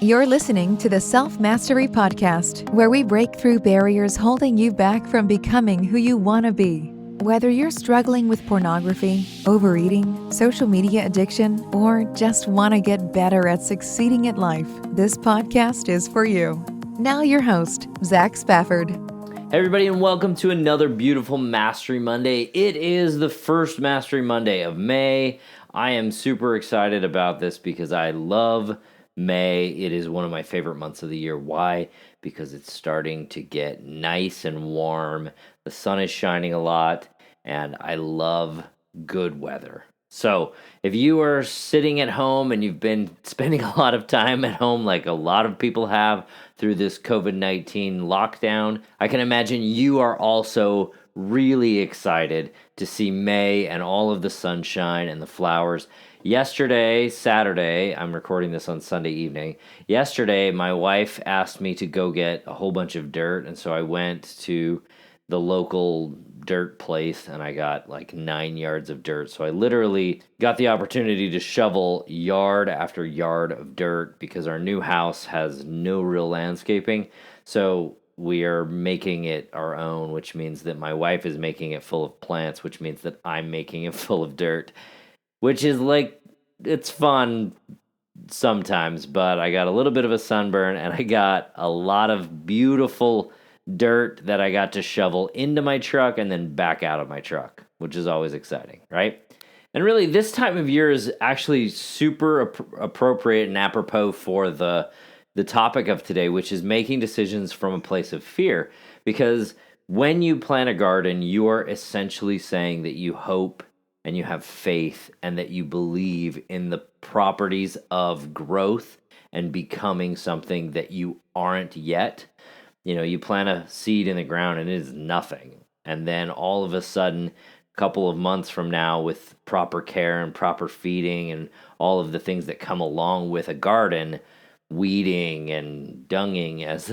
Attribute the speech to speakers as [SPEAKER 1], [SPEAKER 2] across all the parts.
[SPEAKER 1] You're listening to the Self Mastery Podcast, where we break through barriers holding you back from becoming who you want to be. Whether you're struggling with pornography, overeating, social media addiction, or just want to get better at succeeding at life, this podcast is for you. Now, your host, Zach Spafford.
[SPEAKER 2] Hey everybody, and welcome to another beautiful Mastery Monday. It is the first Mastery Monday of May. I am super excited about this because I love May. It is one of my favorite months of the year. Why? Because it's starting to get nice and warm. The sun is shining a lot, and I love good weather. So if you are sitting at home and you've been spending a lot of time at home like a lot of people have through this COVID-19 lockdown, I can imagine you are also really excited to see May and all of the sunshine and the flowers. Yesterday, Saturday, I'm recording this on Sunday evening. Yesterday, my wife asked me to go get a whole bunch of dirt, and so I went to the local dirt place and I got like 9 yards of dirt. So I literally got the opportunity to shovel yard after yard of dirt because our new house has no real landscaping. So we are making it our own, which means that my wife is making it full of plants, which means that I'm making it full of dirt, which is like, it's fun sometimes, but I got a little bit of a sunburn and I got a lot of beautiful dirt that I got to shovel into my truck and then back out of my truck, which is always exciting, right? And really, this time of year is actually super appropriate and apropos for the topic of today, which is making decisions from a place of fear. Because when you plant a garden, you are essentially saying that you hope and you have faith and that you believe in the properties of growth and becoming something that you aren't yet. You know, you plant a seed in the ground and it is nothing. And then all of a sudden, a couple of months from now, with proper care and proper feeding and all of the things that come along with a garden, weeding and dunging, as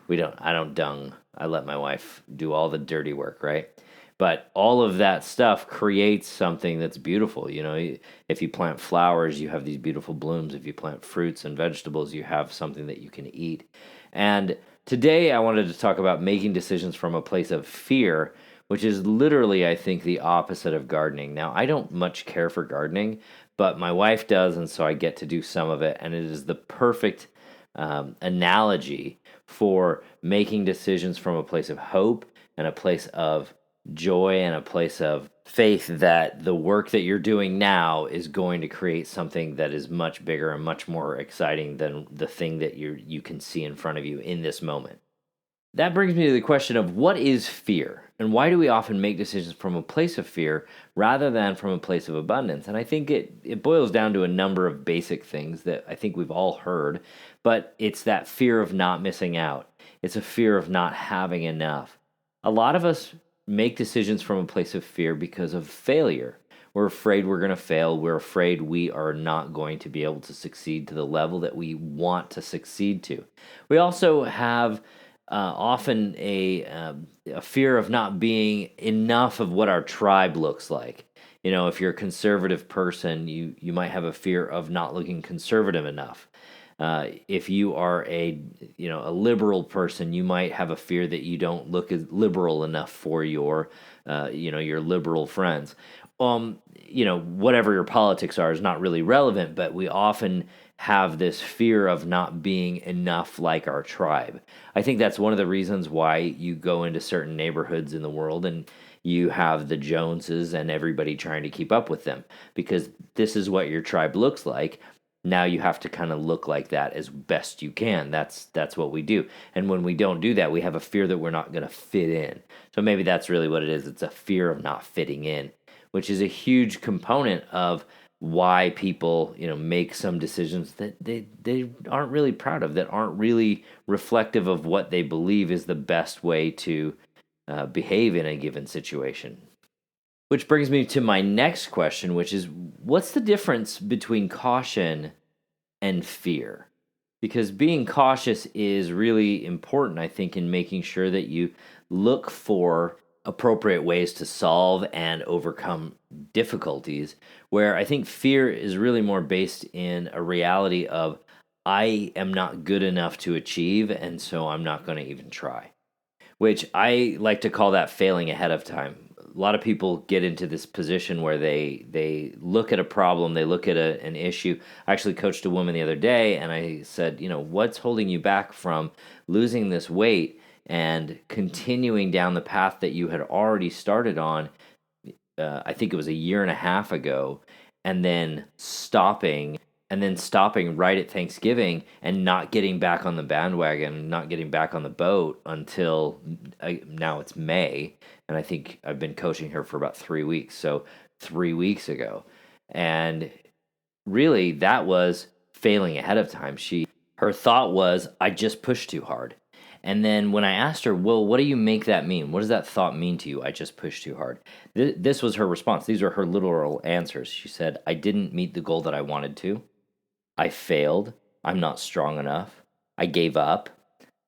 [SPEAKER 2] I don't dung. I let my wife do all the dirty work, right? But all of that stuff creates something that's beautiful. You know, if you plant flowers, you have these beautiful blooms. If you plant fruits and vegetables, you have something that you can eat. And today I wanted to talk about making decisions from a place of fear, which is literally, I think, the opposite of gardening. Now, I don't much care for gardening, but my wife does, and so I get to do some of it, and it is the perfect analogy for making decisions from a place of hope and a place of joy and a place of faith that the work that you're doing now is going to create something that is much bigger and much more exciting than the thing that you can see in front of you in this moment. That brings me to the question of what is fear and why do we often make decisions from a place of fear rather than from a place of abundance? And I think it boils down to a number of basic things that I think we've all heard, but it's that fear of not missing out. It's a fear of not having enough. A lot of us make decisions from a place of fear because of failure. We're afraid we're going to fail. We're afraid we are not going to be able to succeed to the level that we want to succeed to. We also have often a fear of not being enough of what our tribe looks like. You know, if you're a conservative person, you might have a fear of not looking conservative enough. If you are a liberal person, you might have a fear that you don't look as liberal enough for your liberal friends. Whatever your politics are is not really relevant, but we often have this fear of not being enough like our tribe. I think that's one of the reasons why you go into certain neighborhoods in the world and you have the Joneses and everybody trying to keep up with them, because this is what your tribe looks like. Now you have to kind of look like that as best you can. That's what we do. And when we don't do that, we have a fear that we're not going to fit in. So maybe that's really what it is. It's a fear of not fitting in, which is a huge component of why people, make some decisions that they aren't really proud of, that aren't really reflective of what they believe is the best way to behave in a given situation. Which brings me to my next question, which is, what's the difference between caution and fear? Because being cautious is really important, I think, in making sure that you look for appropriate ways to solve and overcome difficulties, where I think fear is really more based in a reality of, I am not good enough to achieve, and so I'm not going to even try. Which I like to call that failing ahead of time. A lot of people get into this position where they look at a problem, they look at an issue. I actually coached a woman the other day, and I said, what's holding you back from losing this weight and continuing down the path that you had already started on? I think it was a year and a half ago, and then stopping right at Thanksgiving and not getting back on the bandwagon, not getting back on the boat until now it's May. And I think I've been coaching her for about 3 weeks. So 3 weeks ago. And really that was failing ahead of time. Her thought was, I just pushed too hard. And then when I asked her, well, what do you make that mean? What does that thought mean to you? I just pushed too hard. This was her response. These are her literal answers. She said, I didn't meet the goal that I wanted to. I failed. I'm not strong enough. I gave up.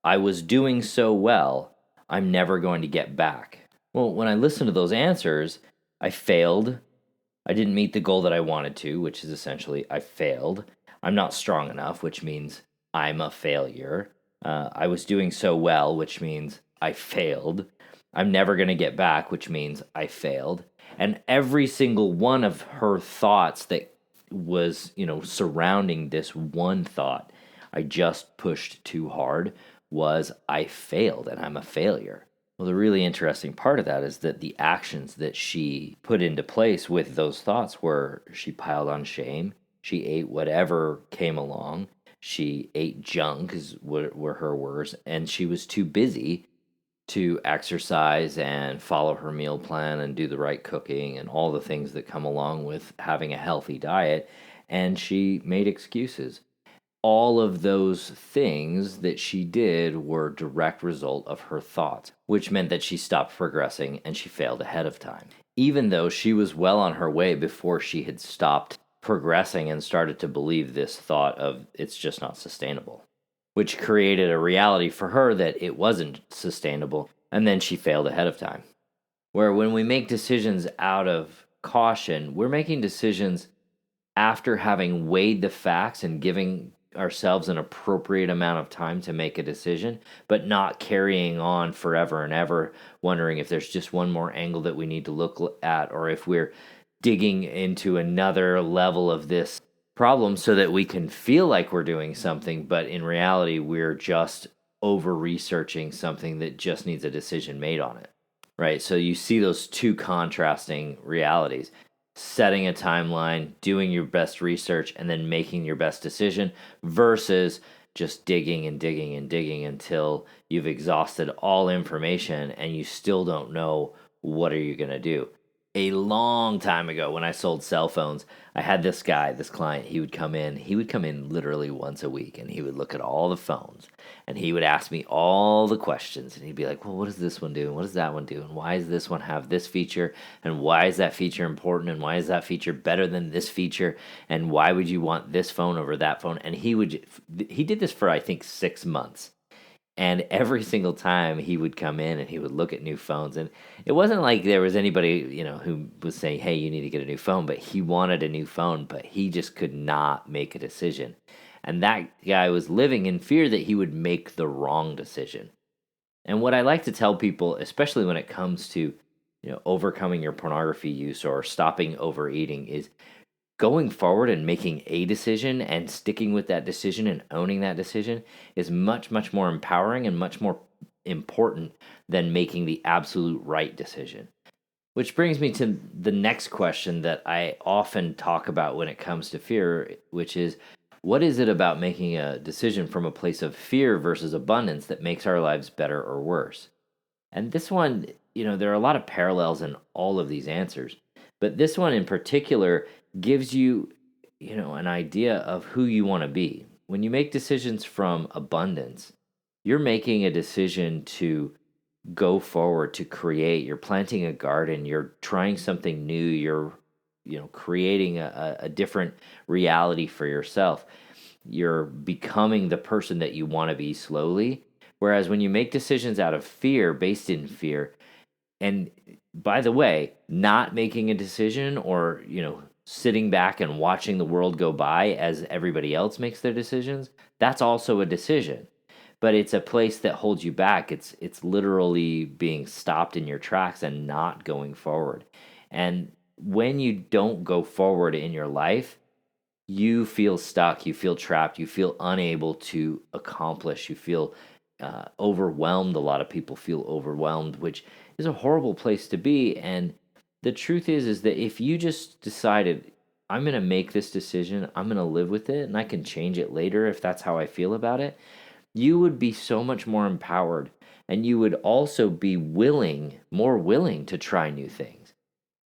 [SPEAKER 2] I was doing so well. I'm never going to get back. Well, when I listened to those answers, I failed. I didn't meet the goal that I wanted to, which is essentially I failed. I'm not strong enough, which means I'm a failure. I was doing so well, which means I failed. I'm never going to get back, which means I failed. And every single one of her thoughts that was, surrounding this one thought, I just pushed too hard, was I failed and I'm a failure. Well, the really interesting part of that is that the actions that she put into place with those thoughts were she piled on shame, she ate whatever came along, she ate junk, were her words, and she was too busy to exercise and follow her meal plan and do the right cooking and all the things that come along with having a healthy diet. And she made excuses. All of those things that she did were direct result of her thoughts, which meant that she stopped progressing and she failed ahead of time. Even though she was well on her way before she had stopped progressing and started to believe this thought of it's just not sustainable, which created a reality for her that it wasn't sustainable, and then she failed ahead of time. Where when we make decisions out of caution, we're making decisions after having weighed the facts and giving ourselves an appropriate amount of time to make a decision, but not carrying on forever and ever, wondering if there's just one more angle that we need to look at, or if we're digging into another level of this problem so that we can feel like we're doing something, but in reality, we're just over researching something that just needs a decision made on it, right? So you see those two contrasting realities: setting a timeline, doing your best research, and then making your best decision, versus just digging and digging and digging until you've exhausted all information and you still don't know what are you going to do. A long time ago, when I sold cell phones, I had this client, he would come in literally once a week, and he would look at all the phones, and he would ask me all the questions, and he'd be like, well, what does this one do, and what does that one do, and why does this one have this feature, and why is that feature important, and why is that feature better than this feature, and why would you want this phone over that phone? And he did this for, I think, 6 months. And every single time he would come in and he would look at new phones. And it wasn't like there was anybody, who was saying, hey, you need to get a new phone. But he wanted a new phone, but he just could not make a decision. And that guy was living in fear that he would make the wrong decision. And what I like to tell people, especially when it comes to, overcoming your pornography use or stopping overeating, is going forward and making a decision and sticking with that decision and owning that decision is much, much more empowering and much more important than making the absolute right decision. Which brings me to the next question that I often talk about when it comes to fear, which is, what is it about making a decision from a place of fear versus abundance that makes our lives better or worse? And this one, there are a lot of parallels in all of these answers, but this one in particular gives you, an idea of who you want to be. When you make decisions from abundance, you're making a decision to go forward, to create. You're planting a garden. You're trying something new. You're, creating a different reality for yourself. You're becoming the person that you want to be slowly. Whereas when you make decisions out of fear, based in fear, and by the way, not making a decision or, sitting back and watching the world go by as everybody else makes their decisions, that's also a decision. But it's a place that holds you back. It's literally being stopped in your tracks and not going forward. And when you don't go forward in your life, you feel stuck, you feel trapped, you feel unable to accomplish, you feel overwhelmed. A lot of people feel overwhelmed, which is a horrible place to be. And the truth is that if you just decided, I'm going to make this decision, I'm going to live with it, and I can change it later if that's how I feel about it, you would be so much more empowered. And you would also be more willing to try new things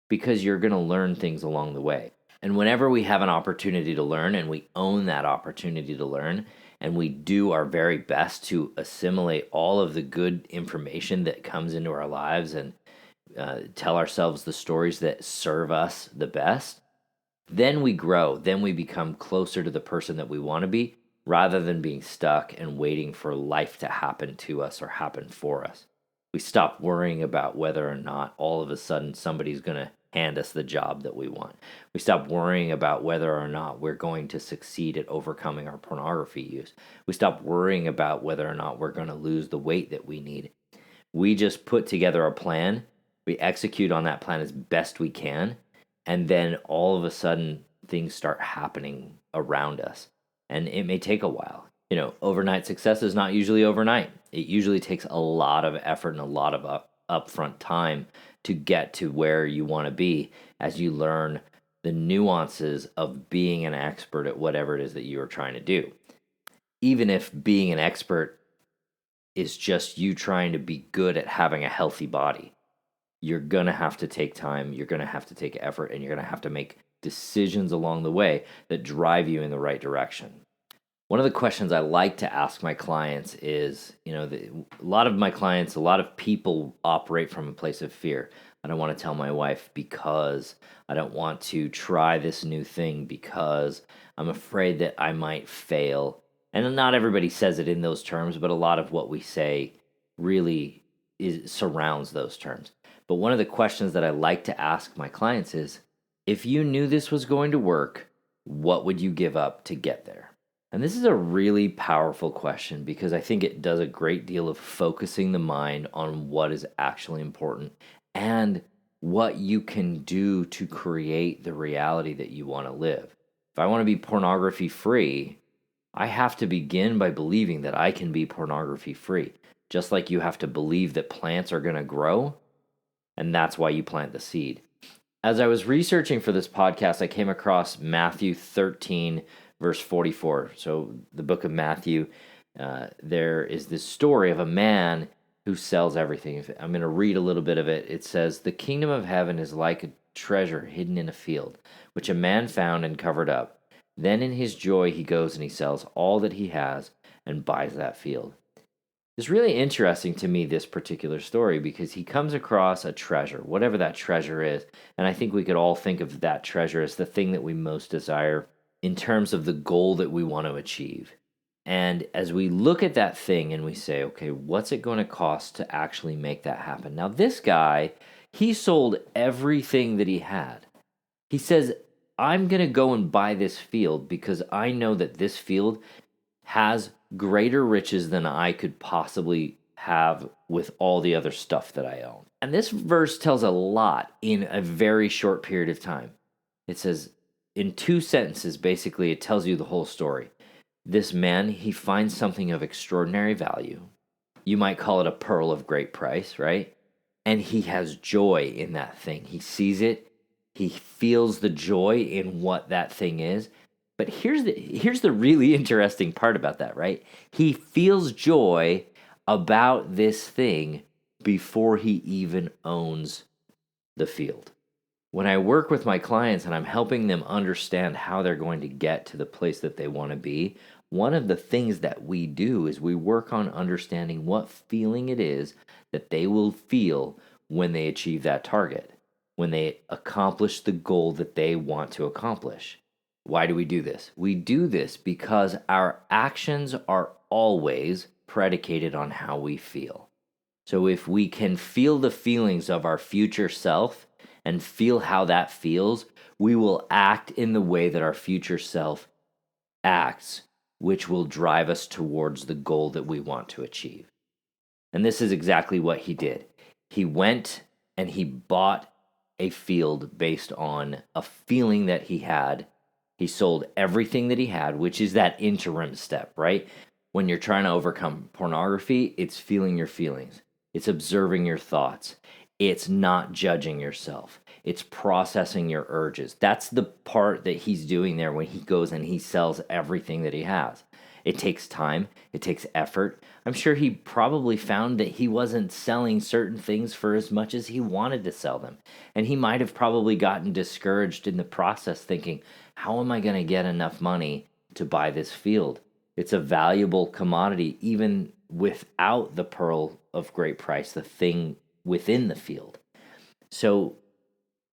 [SPEAKER 2] because you're going to learn things along the way. And whenever we have an opportunity to learn and we own that opportunity to learn and we do our very best to assimilate all of the good information that comes into our lives and tell ourselves the stories that serve us the best, then we grow. Then we become closer to the person that we want to be rather than being stuck and waiting for life to happen to us or happen for us. We stop worrying about whether or not all of a sudden somebody's going to hand us the job that we want. We stop worrying about whether or not we're going to succeed at overcoming our pornography use. We stop worrying about whether or not we're going to lose the weight that we need. We just put together a plan. We execute on that plan as best we can. And then all of a sudden, things start happening around us. And it may take a while. Overnight success is not usually overnight. It usually takes a lot of effort and a lot of upfront time to get to where you want to be as you learn the nuances of being an expert at whatever it is that you are trying to do. Even if being an expert is just you trying to be good at having a healthy body, you're going to have to take time, you're going to have to take effort, and you're going to have to make decisions along the way that drive you in the right direction. One of the questions I like to ask my clients is, a lot of people operate from a place of fear. I don't want to tell my wife because I don't want to try this new thing because I'm afraid that I might fail. And not everybody says it in those terms, but a lot of what we say really surrounds those terms. But one of the questions that I like to ask my clients is, if you knew this was going to work, what would you give up to get there? And this is a really powerful question because I think it does a great deal of focusing the mind on what is actually important and what you can do to create the reality that you want to live. If I want to be pornography free, I have to begin by believing that I can be pornography free. Just like you have to believe that plants are going to grow, and that's why you plant the seed. As I was researching for this podcast, I came across Matthew 13, verse 44. So the book of Matthew, there is this story of a man who sells everything. I'm going to read a little bit of it. It says, "The kingdom of heaven is like a treasure hidden in a field, which a man found and covered up. Then in his joy he goes and he sells all that he has and buys that field." It's really interesting to me, this particular story, because he comes across a treasure, whatever that treasure is. And I think we could all think of that treasure as the thing that we most desire in terms of the goal that we want to achieve. And as we look at that thing and we say, okay, what's it going to cost to actually make that happen? Now, this guy, he sold everything that he had. He says, I'm going to go and buy this field because I know that this field has greater riches than I could possibly have with all the other stuff that I own. And this verse tells a lot in a very short period of time. It says, in 2 sentences, basically, it tells you the whole story. This man, he finds something of extraordinary value. You might call it a pearl of great price, right? And he has joy in that thing. He sees it. He feels the joy in what that thing is. But here's the really interesting part about that, right? He feels joy about this thing before he even owns the field. When I work with my clients and I'm helping them understand how they're going to get to the place that they want to be, one of the things that we do is we work on understanding what feeling it is that they will feel when they achieve that target, when they accomplish the goal that they want to accomplish. Why do we do this? We do this because our actions are always predicated on how we feel. So if we can feel the feelings of our future self and feel how that feels, we will act in the way that our future self acts, which will drive us towards the goal that we want to achieve. And this is exactly what he did. He went and he bought a field based on a feeling that he had. He sold everything that he had, which is that interim step, right? When you're trying to overcome pornography, it's feeling your feelings. It's observing your thoughts. It's not judging yourself. It's processing your urges. That's the part that he's doing there when he goes and he sells everything that he has. It takes time. It takes effort. I'm sure he probably found that he wasn't selling certain things for as much as he wanted to sell them. And he might have probably gotten discouraged in the process thinking, how am I going to get enough money to buy this field? It's a valuable commodity even without the pearl of great price, the thing within the field. So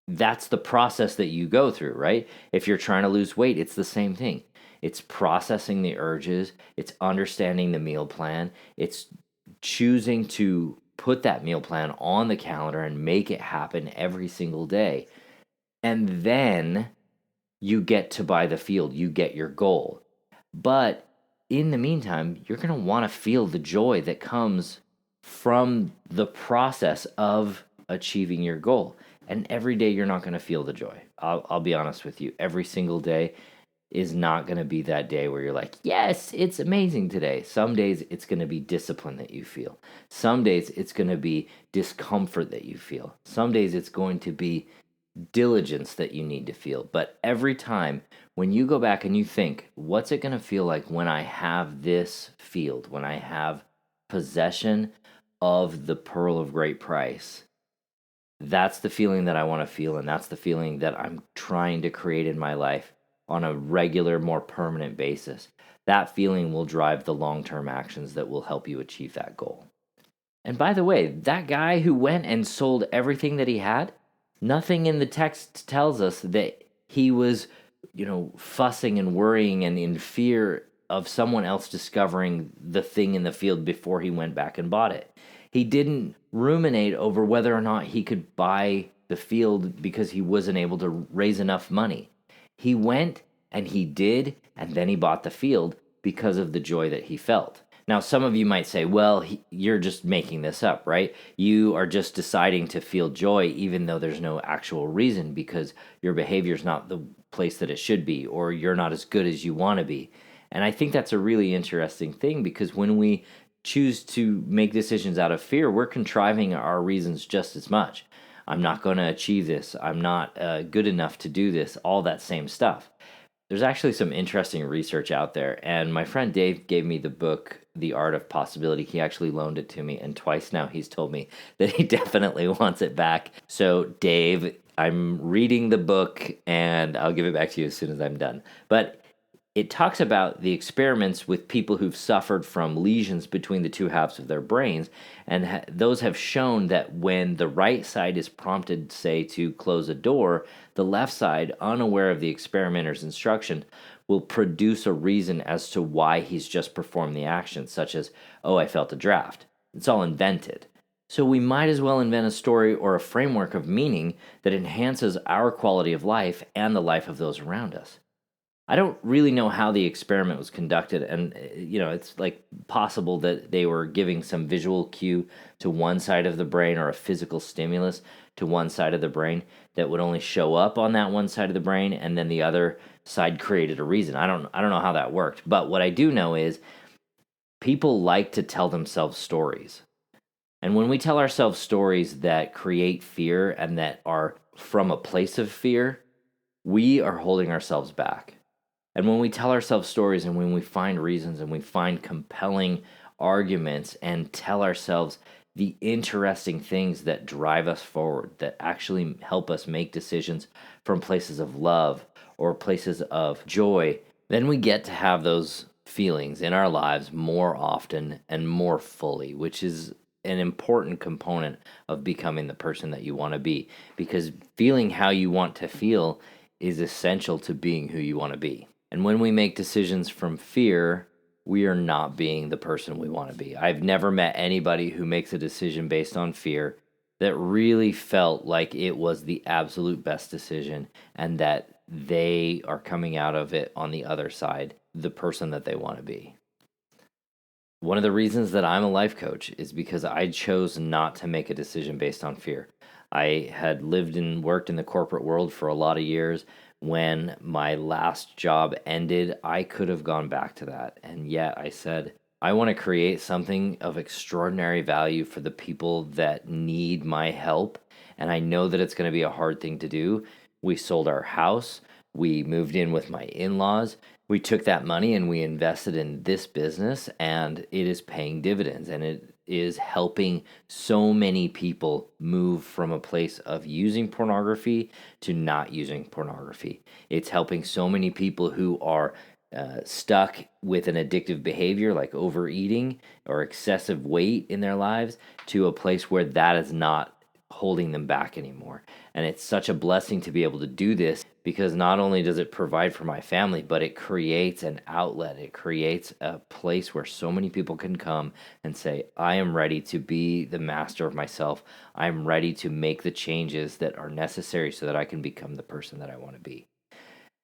[SPEAKER 2] that's the process that you go through, right? If you're trying to lose weight, it's the same thing. It's processing the urges, it's understanding the meal plan, it's choosing to put that meal plan on the calendar and make it happen every single day. And then you get to buy the field, you get your goal. But in the meantime, you're going to want to feel the joy that comes from the process of achieving your goal. And every day you're not going to feel the joy. I'll be honest with you. Every single day is not going to be that day where you're like, yes, it's amazing today. Some days it's going to be discipline that you feel. Some days it's going to be discomfort that you feel. Some days it's going to be diligence that you need to feel. But every time when you go back and you think, what's it going to feel like when I have this field, when I have possession of the pearl of great price? That's the feeling that I want to feel, and that's the feeling that I'm trying to create in my life on a regular, more permanent basis. That feeling will drive the long-term actions that will help you achieve that goal. And by the way, that guy who went and sold everything that he had, nothing in the text tells us that he was, fussing and worrying and in fear of someone else discovering the thing in the field before he went back and bought it. He didn't ruminate over whether or not he could buy the field because he wasn't able to raise enough money. He went and he did, and then he bought the field because of the joy that he felt. Now, some of you might say, well, you're just making this up, right? You are just deciding to feel joy even though there's no actual reason because your behavior is not the place that it should be, or you're not as good as you want to be. And I think that's a really interesting thing because when we choose to make decisions out of fear, we're contriving our reasons just as much. I'm not going to achieve this. I'm not good enough to do this. All that same stuff. There's actually some interesting research out there. And my friend Dave gave me the book, The Art of Possibility. He actually loaned it to me. And twice now he's told me that he definitely wants it back. So Dave, I'm reading the book and I'll give it back to you as soon as I'm done. But it talks about the experiments with people who've suffered from lesions between the two halves of their brains, and those have shown that when the right side is prompted, say, to close a door, the left side, unaware of the experimenter's instruction, will produce a reason as to why he's just performed the action, such as, oh, I felt a draft. It's all invented. So we might as well invent a story or a framework of meaning that enhances our quality of life and the life of those around us. I don't really know how the experiment was conducted, and it's like possible that they were giving some visual cue to one side of the brain or a physical stimulus to one side of the brain that would only show up on that one side of the brain, and then the other side created a reason. I don't know how that worked, but what I do know is people like to tell themselves stories. And when we tell ourselves stories that create fear and that are from a place of fear, we are holding ourselves back. And when we tell ourselves stories and when we find reasons and we find compelling arguments and tell ourselves the interesting things that drive us forward, that actually help us make decisions from places of love or places of joy, then we get to have those feelings in our lives more often and more fully, which is an important component of becoming the person that you want to be. Because feeling how you want to feel is essential to being who you want to be. And when we make decisions from fear, we are not being the person we want to be. I've never met anybody who makes a decision based on fear that really felt like it was the absolute best decision and that they are coming out of it on the other side, the person that they want to be. One of the reasons that I'm a life coach is because I chose not to make a decision based on fear. I had lived and worked in the corporate world for a lot of years. When my last job ended, I could have gone back to that. And yet I said, I want to create something of extraordinary value for the people that need my help. And I know that it's going to be a hard thing to do. We sold our house. We moved in with my in-laws. We took that money and we invested in this business, and it is paying dividends, and it is helping so many people move from a place of using pornography to not using pornography. It's helping so many people who are stuck with an addictive behavior like overeating or excessive weight in their lives to a place where that is not holding them back anymore. And it's such a blessing to be able to do this, because not only does it provide for my family, but it creates an outlet. It creates a place where so many people can come and say, I am ready to be the master of myself. I'm ready to make the changes that are necessary so that I can become the person that I want to be.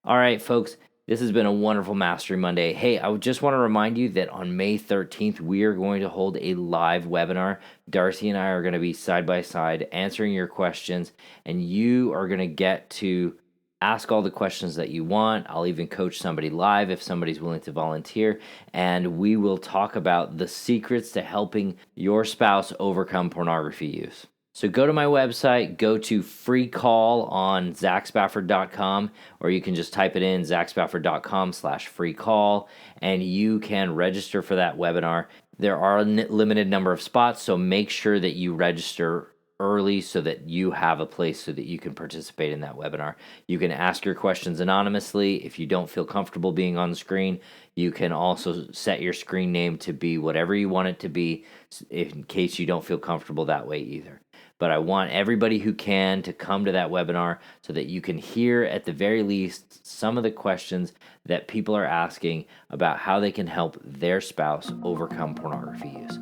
[SPEAKER 2] All right, folks, this has been a wonderful Mastery Monday. Hey, I just want to remind you that on May 13th, we are going to hold a live webinar. Darcy and I are going to be side by side answering your questions, and you are going to get to ask all the questions that you want. I'll even coach somebody live if somebody's willing to volunteer, and we will talk about the secrets to helping your spouse overcome pornography use. So go to my website, go to free call on ZachSpafford.com, or you can just type it in, ZachSpafford.com/free call, and you can register for that webinar. There are a limited number of spots, so make sure that you register early so that you have a place so that you can participate in that webinar. You can ask your questions anonymously. If you don't feel comfortable being on the screen, you can also set your screen name to be whatever you want it to be, in case you don't feel comfortable that way either. But I want everybody who can to come to that webinar so that you can hear, at the very least, some of the questions that people are asking about how they can help their spouse overcome pornography use.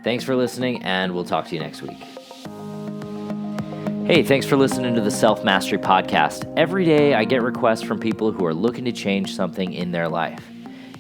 [SPEAKER 2] Thanks for listening, and we'll talk to you next week. Hey, thanks for listening to the Self Mastery Podcast. Every day I get requests from people who are looking to change something in their life.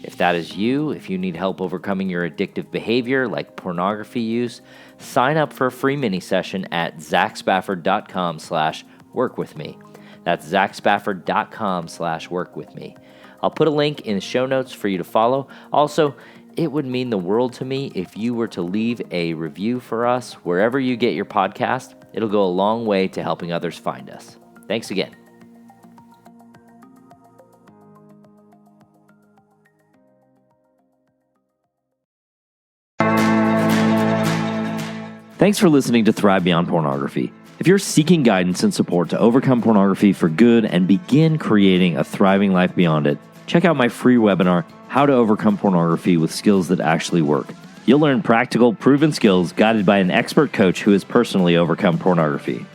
[SPEAKER 2] If that is you, if you need help overcoming your addictive behavior like pornography use, sign up for a free mini session at ZachSpafford.com/workwithme. That's ZachSpafford.com/workwithme. I'll put a link in the show notes for you to follow. Also, it would mean the world to me if you were to leave a review for us wherever you get your podcast. It'll go a long way to helping others find us. Thanks again. Thanks for listening to Thrive Beyond Pornography. If you're seeking guidance and support to overcome pornography for good and begin creating a thriving life beyond it, check out my free webinar, How to Overcome Pornography with Skills That Actually Work. You'll learn practical, proven skills guided by an expert coach who has personally overcome pornography.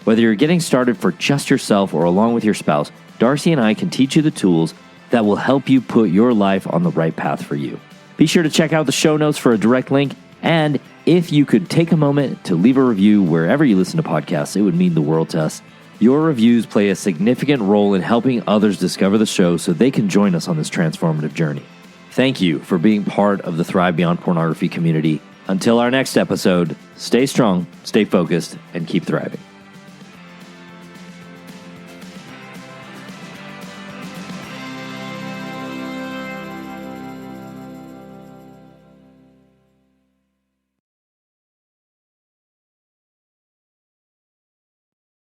[SPEAKER 2] Whether you're getting started for just yourself or along with your spouse, Darcy and I can teach you the tools that will help you put your life on the right path for you. Be sure to check out the show notes for a direct link, and if you could take a moment to leave a review wherever you listen to podcasts, it would mean the world to us. Your reviews play a significant role in helping others discover the show so they can join us on this transformative journey. Thank you for being part of the Thrive Beyond Pornography community. Until our next episode, stay strong, stay focused, and keep thriving.